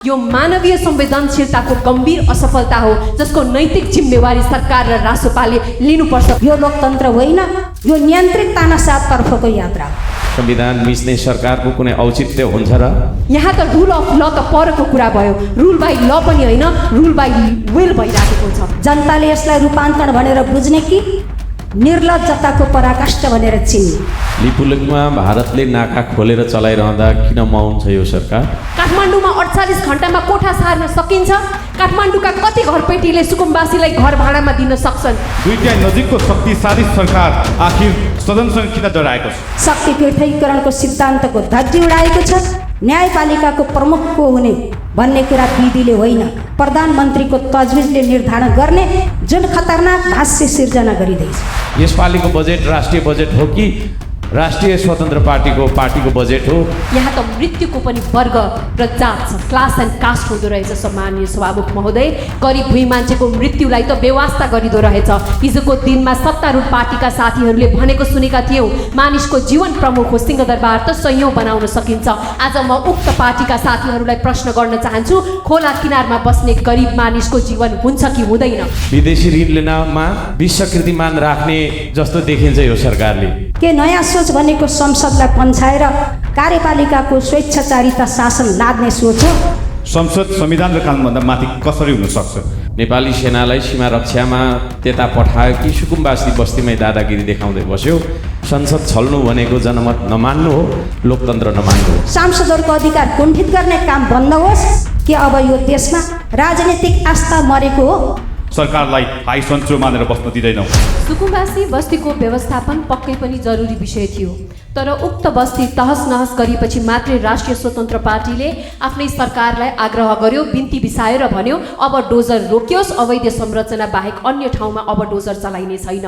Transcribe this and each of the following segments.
यो मानवीय संवेदनशीलताको गम्भीर असफलता हो जसको नैतिक जिम्मेवारी सरकार र रासोपाले लिनुपर्छ। यो लोकतन्त्र होइन, यो नियन्त्रित तानाशाहतर्फको यात्रा हो। संविधान मिच्ने सरकारको कुनै औचित्य हुन्छ र? यहाँ त रुल अफ ल त परको कुरा भयो, रुल बाई ल पनि होइन, रुल बाई विल भइराखेको छ। जनताले यसलाई रूपान्तरण भनेर बुझ्ने कि निर्लज्जताको पराकाष्ठ भनेर चिन्ने? लिपुलेकमा भारतले नाका खोलेर चलाइरहँदा किन मौन छ यो सरकार? काठमाडौँमा 48 घण्टामा कोठा सार्न सकिन्छ? काठमाडौँका कति घरपेटीले सुकुम्बासीलाई घर भाडामा दिन सक्छन्? दुईटा नजिकको शक्तिशाली सरकार आखिर सदनसँग किन डराएको छ? शक्ति पृथकीकरणको सिद्धान्तको धज्जी उडाएको छ। न्यायपालिकाको प्रमुख को हुने भन्ने कुरा विधिले होइन, प्रधानमन्त्रीको तजविजले निर्धारण गर्ने जुन खतरनाक भाष्य सिर्जना गरिँदैछ। यसपालिको बजेट राष्ट्रिय बजेट हो कि राष्ट्रिय स्वतन्त्र पार्टीको बजेट हो? यहाँ त मृत्युको पनि वर्ग र जात छ, क्लास एन्ड कास्ट हुँदो रहेछ। सम्माननीय सभामुख महोदय, गरिब भुइँ मान्छेको मृत्युलाई त बेवास्ता गरिदो रहेछ। हिजोको दिनमा सत्तारूढ पार्टीका साथीहरूले भनेको सुनेका थियौँ, मानिसको जीवन प्रमुख हो, सिंहदरबार त संयौं बनाउन सकिन्छ। आज म उक्त पार्टीका साथीहरूलाई प्रश्न गर्न चाहन्छु, खोला किनारमा बस्ने गरिब मानिसको जीवन हुन्छ कि हुँदैन? विदेशी ऋण लिनमा विश्वकीर्तिमान राख्ने जस्तो देखिन्छ यो सरकारले। के नयाँ सोच भनेको संसदलाई पन्छाएर कार्यपालिकाको स्वेच्छाचारिता शासन लाद्ने सोच हो? संसद संविधान र कानुनभन्दा माथि कसरी हुन सक्छ? नेपाली सेनालाई सीमा रक्षामा त्यता पठायो कि सुकुम्बासी बस्तीमै दादागिरी देखाउँदै बस्यो? संसद छल्नु भनेको जनमत नमान्नु हो, लोकतन्त्र नमान्नु हो। सांसदहरूको अधिकार कुण्ठित गर्ने काम बन्द होस् कि अब यो देशमा राजनीतिक आस्था मरेको हो? सरकारलाई हाई सन्चो मानेर बस्न दिँदैनौँ। सुकुम्बासी बस्तीको व्यवस्थापन पक्कै पनि जरुरी विषय थियो, तर उक्त बस्ती तहस नहस गरेपछि मात्रै राष्ट्रिय स्वतन्त्र पार्टीले आफ्नै सरकारलाई आग्रह गर्यो, बिन्ती बिसायो र भन्यो अब डोजर रोकियोस्, अवैध संरचना बाहेक अन्य ठाउँमा अब डोजर चलाइने छैन।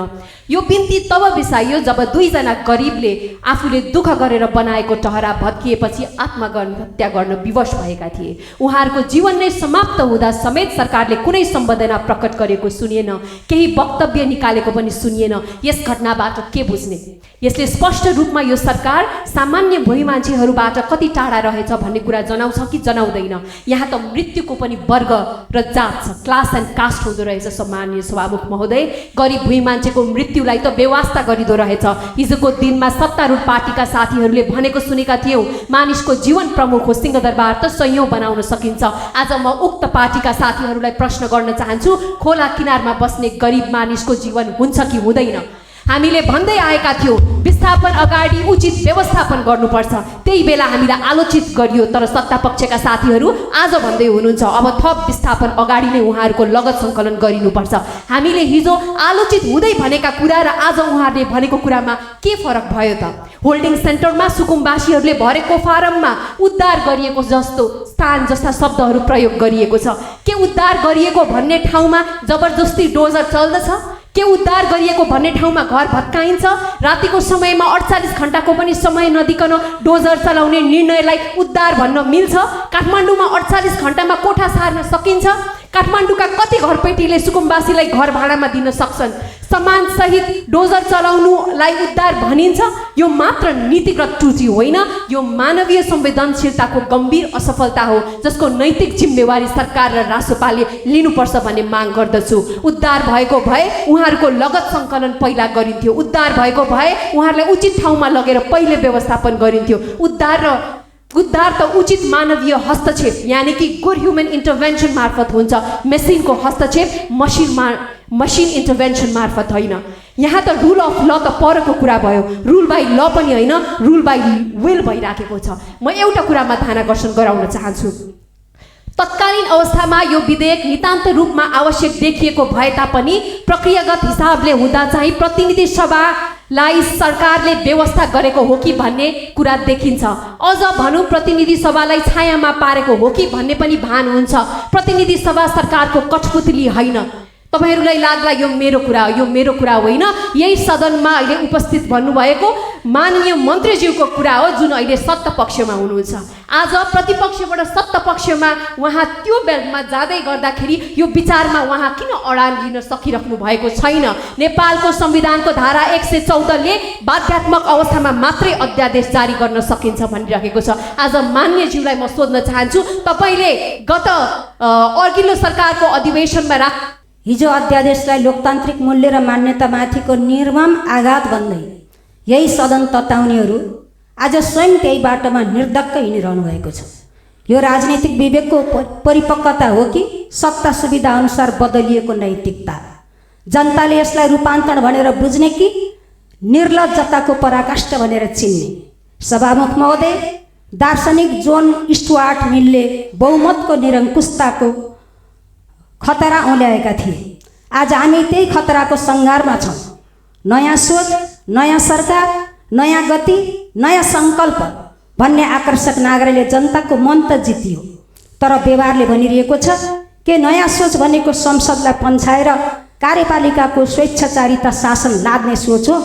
यो बिन्ती तब बिसाइयो जब दुईजना गरिबले आफूले दुःख गरेर बनाएको टहरा भत्किएपछि आत्महत्या गर्न विवश भएका थिए। उहाँहरूको जीवन नै समाप्त हुँदा समेत सरकारले कुनै सम्वेदना प्रकट गरेको सुनिएन, केही वक्तव्य निकालेको पनि सुनिएन। यस घटनाबाट के बुझ्ने? यसले स्पष्ट रूपमा यो सरकार सामान्य भुइँ मान्छेहरूबाट कति टाढा रहेछ भन्ने कुरा जनाउँछ कि जनाउँदैन? यहाँ त मृत्युको पनि वर्ग र जात छ, क्लास एन्ड कास्ट हुँदो रहेछ। सम्माननीय सभामुख महोदय, गरिब भुइँ मान्छेको मृत्युलाई त बेवास्ता गरिदो रहेछ। हिजोको दिनमा सत्तारूढ पार्टीका साथीहरूले भनेको सुनेका थियौँ, मानिसको जीवन प्रमुख हो, सिंहदरबार त संयौं बनाउन सकिन्छ। आज म उक्त पार्टीका साथीहरूलाई प्रश्न गर्न चाहन्छु, खोला किनारमा बस्ने गरिब मानिसको जीवन हुन्छ कि हुँदैन? हामीले भन्दै आएका थियौँ विस्थापन अगाडि उचित व्यवस्थापन गर्नुपर्छ, त्यही बेला हामीलाई आलोचित गरियो, तर सत्तापक्षका साथीहरू आज भन्दै हुनुहुन्छ अब थप विस्थापन अगाडि नै उहाँहरूको लगत सङ्कलन गरिनुपर्छ। हामीले हिजो आलोचित हुँदै भनेका कुरा र आज उहाँहरूले भनेको कुरामा के फरक भयो त? होल्डिङ सेन्टरमा सुकुम्बासीहरूले भरेको फारममा उद्धार गरिएको जस्तो स्थान जस्ता शब्दहरू प्रयोग गरिएको छ। के उद्धार गरिएको भन्ने ठाउँमा जबरजस्ती डोजर चल्दछ? के उद्धार गरिएको भन्ने ठाउँमा घर भत्काइन्छ? रातिको समयमा 48 घण्टाको पनि समय नदिकन डोजर चलाउने निर्णयलाई उद्धार भन्न मिल्छ? काठमाडौँमा 48 घण्टामा कोठा सार्न सकिन्छ? काठमाडौँका कति घरपेटीले सुकुम्बासीलाई घर भाडामा दिन सक्छन्? सम्मान सहित डोजर चलाउनुलाई उद्धार भनिन्छ? यो मात्र नीतिगत त्रुटि होइन, यो मानवीय संवेदनशीलताको गम्भीर असफलता हो जसको नैतिक जिम्मेवारी सरकार र रासोपाले लिनुपर्छ भन्ने माग गर्दछु। उद्धार भएको भए उहाँहरूको लगत सङ्कलन पहिला गरिन्थ्यो, उद्धार भएको भए उहाँहरूलाई उचित ठाउँमा लगेर पहिले व्यवस्थापन गरिन्थ्यो। उद्धार त उचित मानवीय हस्तक्षेप यानि कि गुड ह्युमन इन्टरभेन्सन मार्फत हुन्छ, मेसिनको हस्तक्षेप मसिन इन्टरभेन्सन मार्फत होइन। यहाँ त रुल अफ ल त परको कुरा भयो, रुल बाई ल पनि होइन, रुल बाई विल भइराखेको छ। म एउटा कुरामा ध्यानाकर्षण गराउन चाहन्छु, तत्कालीन अवस्थामा यो विधेयक नितान्त रूपमा आवश्यक देखिएको भए तापनि प्रक्रियागत हिसाबले हुँदा चाहिँ प्रतिनिधि सभालाई सरकारले व्यवस्था गरेको हो कि भन्ने कुरा देखिन्छ। अझ भनौँ प्रतिनिधि सभालाई छायामा पारेको हो कि भन्ने पनि भान हुन्छ। प्रतिनिधि सभा सरकारको कठपुतली होइन, तपाईहरूलाई लाग्ला यो मेरो कुरा होइन। यही सदनमा अहिले उपस्थित भन्नुभएको माननीय मन्त्रीज्यूको कुरा हो, जुन अहिले सत्ता पक्षमा हुनुहुन्छ। आज प्रतिपक्षबाट सत्ता पक्षमा उहाँ त्यो बेलमा जाँदै गर्दाखेरि यो विचारमा उहाँ किन अडान लिन सकिराख्नु भएको छैन? नेपालको संविधानको धारा 114ले बाध्यात्मक अवस्थामा मात्रै अध्यादेश जारी गर्न सकिन्छ भनिरहेको छ। आज मान्यज्यूलाई म सोध्न चाहन्छु, तपाईँले गत अघिल्लो सरकारको अधिवेशनमा हिजो अध्यादेशलाई लोकतान्त्रिक मूल्य र मान्यतामाथिको निर्मम आघात भन्दै यही सदन तताउनेहरू आज स्वयं त्यही बाटोमा निर्धक्क हिँडिरहनु भएको छ। यो राजनीतिक विवेकको परिपक्वता हो कि सत्ता सुविधा अनुसार बदलिएको नैतिकता? जनताले यसलाई रूपान्तरण भनेर बुझ्ने कि निर्लज्जताको पराकाष्ठ भनेर चिन्ने? सभामुख महोदय, दार्शनिक जोन स्टुआर्ट मिलले बहुमतको निरङ्कुशताको खतरा औल्याएका थिए। आज हामी त्यही खतराको सङ्घारमा छौँ। नयाँ सोच, नयाँ सरकार, नयाँ गति, नयाँ सङ्कल्प भन्ने आकर्षक नाराले जनताको मन त जितियो, तर व्यवहारले भनिरहेको छ के नयाँ सोच भनेको संसदलाई पन्छाएर कार्यपालिकाको स्वेच्छाचारिता शासन लाद्ने सोच हो?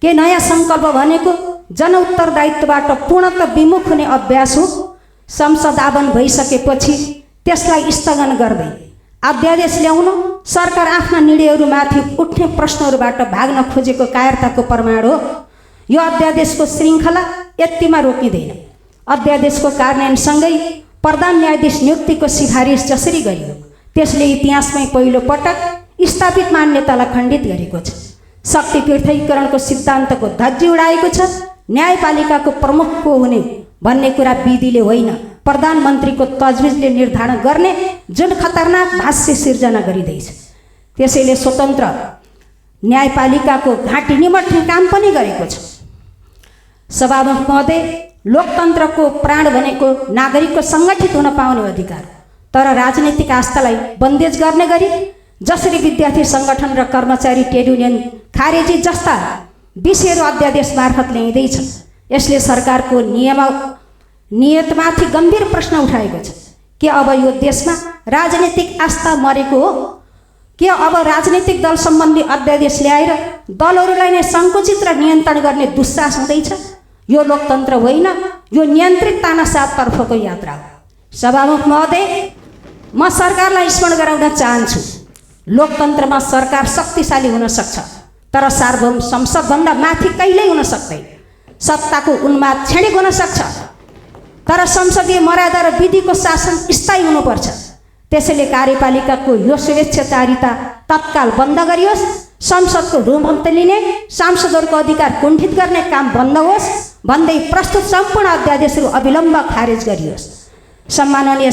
के नयाँ सङ्कल्प भनेको जनउत्तरदायित्वबाट पूर्णतः विमुख हुने अभ्यास हो? संसद आवन भइसकेपछि त्यसलाई स्थगन गर्दै अध्यादेश ल्याउनु सरकार आफ्ना निर्णयहरूमाथि उठ्ने प्रश्नहरूबाट भाग्न खोजेको कायरताको प्रमाण हो। यो अध्यादेशको श्रृङ्खला यतिमा रोकिँदैन। अध्यादेशको कार्यान्वयनसँगै प्रधान न्यायाधीश नियुक्तिको सिफारिस जसरी गरियो त्यसले इतिहासमै पहिलो पटक स्थापित मान्यतालाई खण्डित गरेको छ। शक्ति पृथकीकरणको सिद्धान्तको धज्जी उडाएको छ। न्यायपालिकाको प्रमुख को हुने भन्ने कुरा विधिले होइन, प्रधानमन्त्रीको तजविजले निर्धारण गर्ने जुन खतरनाक भाष्य सिर्जना गरिँदैछ, त्यसैले स्वतन्त्र न्यायपालिकाको घाँटी निमट्ने काम पनि गरेको छ। सभामुख महोदय, लोकतन्त्रको प्राण भनेको नागरिकको सङ्गठित हुन पाउने अधिकार, तर राजनीतिक आस्थालाई बन्देज गर्ने गरी जसरी विद्यार्थी सङ्गठन र कर्मचारी ट्रेड युनियन खारेजी जस्ता विषयहरू अध्यादेश मार्फत ल्याइँदैछन्, यसले सरकारको नियतमाथि गम्भीर प्रश्न उठाएको छ। के अब यो देशमा राजनीतिक आस्था मरेको हो? के अब राजनीतिक दल सम्बन्धी अध्यादेश ल्याएर दलहरूलाई नै सङ्कुचित र नियन्त्रण गर्ने दुस्साहस हुँदैछ? यो लोकतन्त्र होइन, यो नियन्त्रित तानाशाहतर्फको यात्रा हो। सभामुख महोदय, म सरकारलाई स्मरण गराउन चाहन्छु, लोकतन्त्रमा सरकार शक्तिशाली हुन सक्छ, तर सार्वभौम संसदभन्दा माथि कहिल्यै हुन सक्दैन। सत्ताको उन्माद क्षणिक हुन सक्छ, तर संसदीय मर्यादा र विधिको शासन स्थायी हुनुपर्छ। त्यसैले कार्यपालिकाको यो स्वेच्छाचारिता तत्काल बन्द गरियोस्, संसदको रुमन्त लिने, सांसदहरूको अधिकार कुण्ठित गर्ने काम बन्द होस् भन्दै प्रस्तुत सम्पूर्ण अध्यादेशहरू अविलम्ब खारेज गरियोस्। सम्माननीय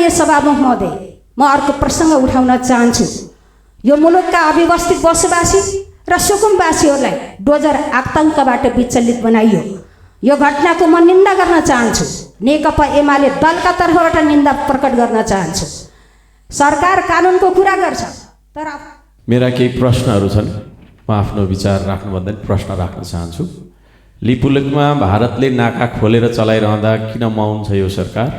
सभामुख महोदय, म अर्को प्रसङ्ग उठाउन चाहन्छु। यो मुलुकका अव्यवस्थित बसोबासी र सुकुम्बासीहरूलाई डोजर आतङ्कबाट विचलित बनाइयो। यो घटनाको म निन्दा गर्न चाहन्छु। नेकपा एमाले दलका तर्फबाट निन्दा प्रकट गर्न चाहन्छु। सरकार कानुनको कुरा गर्छ, तर मेरा केही प्रश्नहरू छन्, म आफ्नो विचार राख्नुभन्दा प्रश्न राख्न चाहन्छु। लिपुलेखमा भारतले नाका खोलेर चलाइरहँदा किन मौन छ यो सरकार?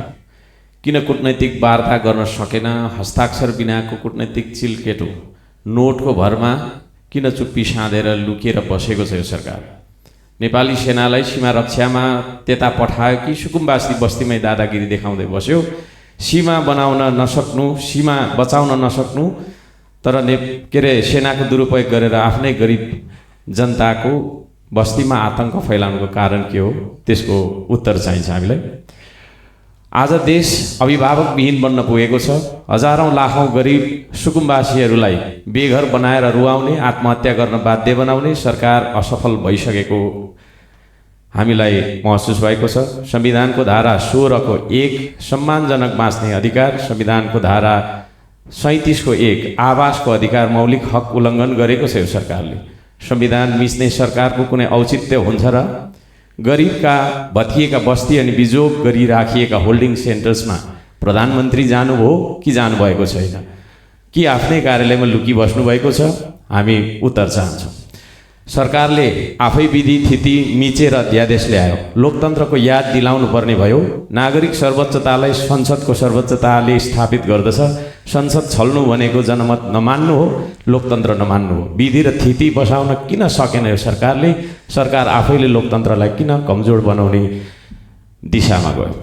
किन कूटनैतिक वार्ता गर्न सकेन? हस्ताक्षर बिनाको कूटनैतिक चिलकेटो नोटको भरमा किन चुप्पी साँधेर लुकेर बसेको छ यो सरकार? नेपाली सेनालाई सीमा रक्षामा त्यता पठायो कि सुकुम्बासी बस्तीमै दादागिरी देखाउँदै बस्यो? सीमा बनाउन नसक्नु, सीमा बचाउन नसक्नु, तर सेनाको दुरुपयोग गरेर आफ्नै गरिब जनताको बस्तीमा आतङ्क फैलाउनुको कारण के हो? त्यसको उत्तर चाहिन्छ हामीलाई। आज देश अभिभावकविहीन बन्न पुगेको छ। हजारौँ लाखौँ गरिब सुकुम्बासीहरूलाई बेघर बनाएर रुवाउने, आत्महत्या गर्न बाध्य बनाउने सरकार असफल भइसकेको हामीलाई महसुस भएको छ। संविधानको धारा 16 को 1 सम्मानजनक बाँच्ने अधिकार, संविधानको धारा 37 को 1 आवासको अधिकार मौलिक हक उल्लङ्घन गरेको छ यो सरकारले। संविधान मिच्ने सरकारको कुनै औचित्य हुन्छ र? गरिबका भत्किएका बस्ती अनि बिजोग गरी राखिएका होल्डिङ सेन्टर्समा प्रधानमन्त्री जानुभयो कि जानुभएको छैन? कि आफ्नै कार्यालयमा लुकी बस्नुभएको छ? हामी उत्तर चाहन्छौँ। सरकारले आफै विधि थिति मिचेर अध्यादेश ल्यायो। लोकतन्त्रको याद दिलाउनु पर्ने भयो। नागरिक सर्वोच्चतालाई संसदको सर्वोच्चताले स्थापित गर्दछ। संसद छल्नु भनेको जनमत नमान्नु हो, लोकतन्त्र नमान्नु हो। विधि र थिति बसाउन किन सकेन यो सरकारले? सरकार आफैले लोकतन्त्रलाई किन कमजोर बनाउने दिशामा गयो?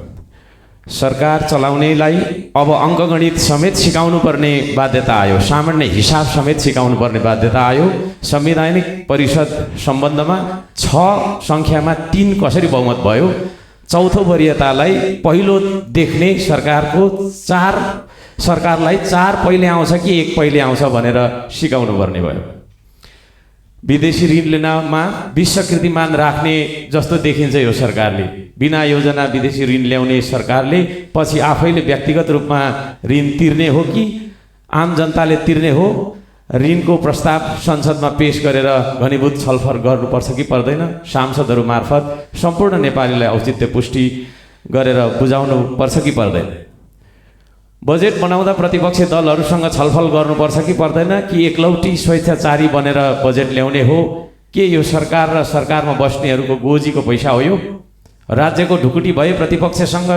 सरकार चलाउनेलाई अब अङ्कगणित समेत सिकाउनु पर्ने बाध्यता आयो। सामान्य हिसाब समेत सिकाउनु पर्ने बाध्यता आयो। संवैधानिक परिषद सम्बन्धमा 6 सङ्ख्यामा 3 कसरी बहुमत भयो? चौथो वरियतालाई पहिलो देख्ने सरकारलाई 4 पहिले आउँछ कि 1 पहिले आउँछ भनेर सिकाउनु पर्ने भयो। विदेशी ऋण लिनमा विश्वकृतिमान राख्ने जस्तो देखिन्छ यो सरकारले। बिना योजना विदेशी ऋण ल्याउने सरकारले पछि आफैले व्यक्तिगत रूपमा ऋण तिर्ने हो कि आम जनताले तिर्ने हो? ऋणको प्रस्ताव संसदमा पेश गरेर घनीभूत छलफल गर्नुपर्छ कि पर्दैन? सांसदहरू मार्फत सम्पूर्ण नेपालीलाई औचित्य पुष्टि गरेर बुझाउनु पर्छ कि पर्दैन? बजेट बनाउँदा प्रतिपक्षी दलहरूसँग छलफल गर्नुपर्छ कि पर्दैन? कि एकलौटी स्वेच्छाचारी बनेर बजेट ल्याउने हो? के यो सरकार र सरकारमा बस्नेहरूको गोजीको पैसा हो यो? राज्यको ढुकुटी भए प्रतिपक्षसँग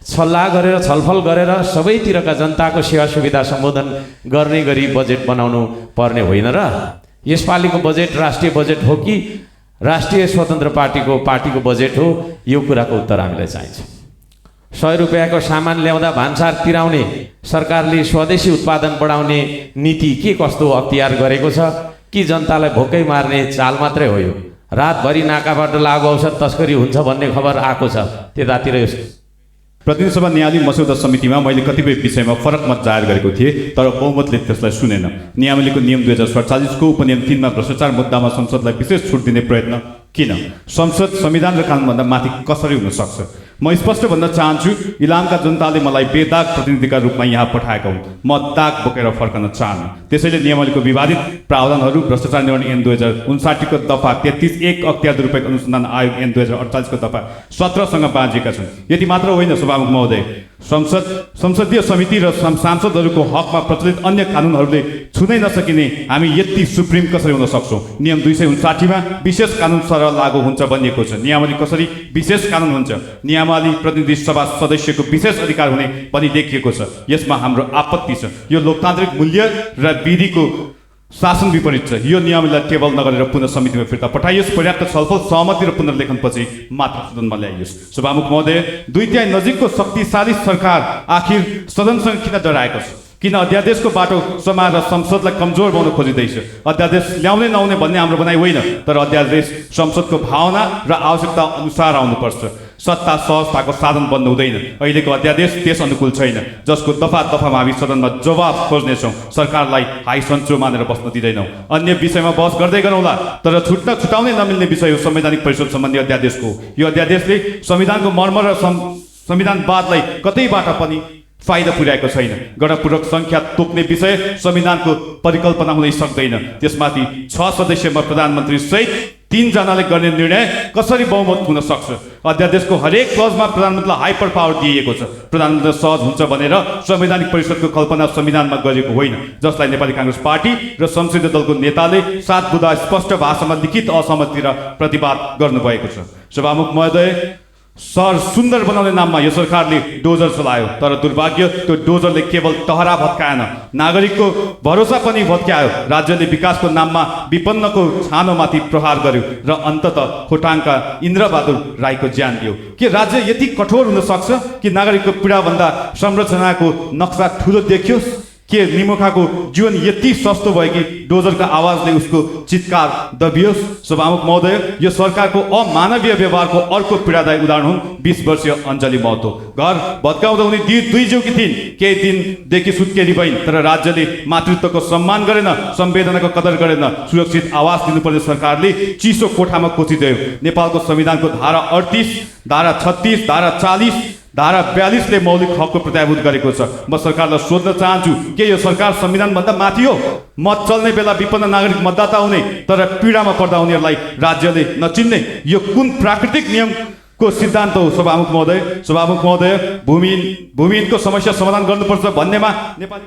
सल्लाह गरेर छलफल गरेर सबैतिरका जनताको सेवा सुविधा सम्बोधन गर्ने गरी बजेट बनाउनु पर्ने होइन र? यसपालिको बजेट राष्ट्रिय बजेट हो कि राष्ट्रिय स्वतन्त्र पार्टीको बजेट हो? यो कुराको उत्तर हामीलाई चाहिन्छ। 100 रुपियाँको सामान ल्याउँदा भान्सार तिराउने सरकारले स्वदेशी उत्पादन बढाउने नीति के कस्तो अख्तियार गरेको छ? कि जनतालाई भोकै मार्ने चाल मात्रै हो यो? रातभरि नाकाबाट लागु औषध तस्करी हुन्छ भन्ने खबर आएको छ त्यतातिर। प्रतिनिधि सभा न्यायालय मस्यौदा समितिमा मैले कतिपय विषयमा फरक मत जाहेर गरेको थिएँ, तर बहुमतले त्यसलाई सुनेन। न्यायालयको नियम 2047 को उपनियम 3 मा भ्रष्टाचार मुद्दामा संसदलाई विशेष छुट दिने प्रयत्न किन? संसद संविधान र कानुनभन्दा माथि कसरी हुन सक्छ? म स्पष्ट भन्न चाहन्छु, इलामका जनताले मलाई बेदाग प्रतिनिधिका रूपमा यहाँ पठाएका हुन्। म दाग बोकेर फर्कन चाहन्न। त्यसैले नियमावलीको विवादित प्रावधानहरू भ्रष्टाचार निवारण ऐन 2059 को दफा 33(1) अख्तियार दुरुपयोग अनुसन्धान आयोग ऐन 2048 को दफा 17 सँग बाँझिएका छन्। यति मात्र होइन सभामुख महोदय, संसदीय समिति र सांसदहरूको हकमा प्रचलित अन्य कानुनहरूले छुनै नसकिने हामी यति सुप्रिम कसरी हुन सक्छौँ? नियम 259 मा विशेष कानुन सरह लागू हुन्छ भनिएको छ। नियमावली कसरी विशेष कानुन हुन्छ? नियमावली प्रतिनिधि सभा सदस्यको विशेष अधिकार हुने पनि देखिएको छ। यसमा हाम्रो आपत्ति छ। यो लोकतान्त्रिक मूल्य र विधिको शासन विपरीत छ। यो नियमलाई टेबल नगरेर पुनः समितिमा फिर्ता पठाइयोस्। पर्याप्त छलफल, सहमति र पुनर्लेखनपछि मात्र सदनमा ल्याइयोस्। सभामुख महोदय, 2/3 नजिकको शक्तिशाली सरकार आखिर सदनसँग किन डराएको छ? किन अध्यादेशको बाटो समाएर संसदलाई कमजोर बनाउन खोजिँदैछ? अध्यादेश ल्याउने नआउने भन्ने हाम्रो भनाइ होइन, तर अध्यादेश संसदको भावना र आवश्यकता अनुसार आउनुपर्छ। सत्ता सहजताको साधन बन्नु हुँदैन। अहिलेको अध्यादेश त्यस अनुकूल छैन, जसको दफामा हामी सदनमा जवाब खोज्नेछौँ। सरकारलाई हाई सन्चो मानेर बस्न दिँदैनौँ। अन्य विषयमा बहस गर्दै गरौँला, तर छुटाउनै नमिल्ने विषय हो संवैधानिक परिषद सम्बन्धी अध्यादेशको। यो अध्यादेशले संविधानको मर्म र संविधानवादलाई कतैबाट पनि फाइदा पुर्याएको छैन। गणपूर्वक सङ्ख्या तोक्ने विषय संविधानको परिकल्पना हुनै सक्दैन। त्यसमाथि 6 सदस्यमा प्रधानमन्त्री सहित 3 जनाले गर्ने निर्णय कसरी बहुमत हुन सक्छ? अध्यादेशको हरेक क्लजमा प्रधानमन्त्रीलाई हाइपर पावर दिइएको छ। प्रधानमन्त्री सहज हुन्छ भनेर संवैधानिक परिषदको कल्पना संविधानमा गरिएको होइन, जसलाई नेपाली काङ्ग्रेस पार्टी र संसदीय दलको नेताले 7 बुँदा स्पष्ट भाषामा लिखित असहमति र प्रतिवाद गर्नुभएको छ। सभामुख महोदय, सहर सुन्दर बनाउने नाममा यो सरकारले डोजर चलायो, तर दुर्भाग्य त्यो डोजरले केवल टहरा भत्काएन, नागरिकको भरोसा पनि भत्कायो। राज्यले विकासको नाममा विपन्नको छानोमाथि प्रहार गर्यो र अन्ततः खोटाङका इन्द्रबहादुर राईको ज्यान दियो। के राज्य यति कठोर हुन सक्छ कि नागरिकको पीडाभन्दा संरचनाको नक्सा ठुलो देखियोस्? के निमुखाको जीवन यति सस्तो भयो कि डोजरका आवाजले उसको चित्कार दबियोस्? सभामुख महोदय, यो सरकारको अमानवीय व्यवहारको अर्को पीडादायी उदाहरण हुन् 20 वर्षीय अञ्जली महतो। घर भत्काउँदा उनी 2 ज्यूकी थिइन्। केही दिनदेखि सुत्केरी भइन्, तर राज्यले मातृत्वको सम्मान गरेन, संवेदनाको कदर गरेन। सुरक्षित आवास दिनुपर्ने सरकारले चिसो कोठामा कोचिदियो। नेपालको संविधानको धारा 38, धारा 36, धारा 40, धारा 42ले मौलिक हकको प्रत्याभूत गरेको छ। म सरकारलाई सोध्न चाहन्छु, के यो सरकार संविधानभन्दा माथि हो? मत चल्ने बेला विपन्न नागरिक मतदाता हुने, तर पीडामा पर्दा उनीहरूलाई राज्यले नचिन्ने, यो कुन प्राकृतिक नियमको सिद्धान्त हो? सभामुख महोदय, भूमिहीनको समस्या समाधान गर्नुपर्छ भन्नेमा नेपाली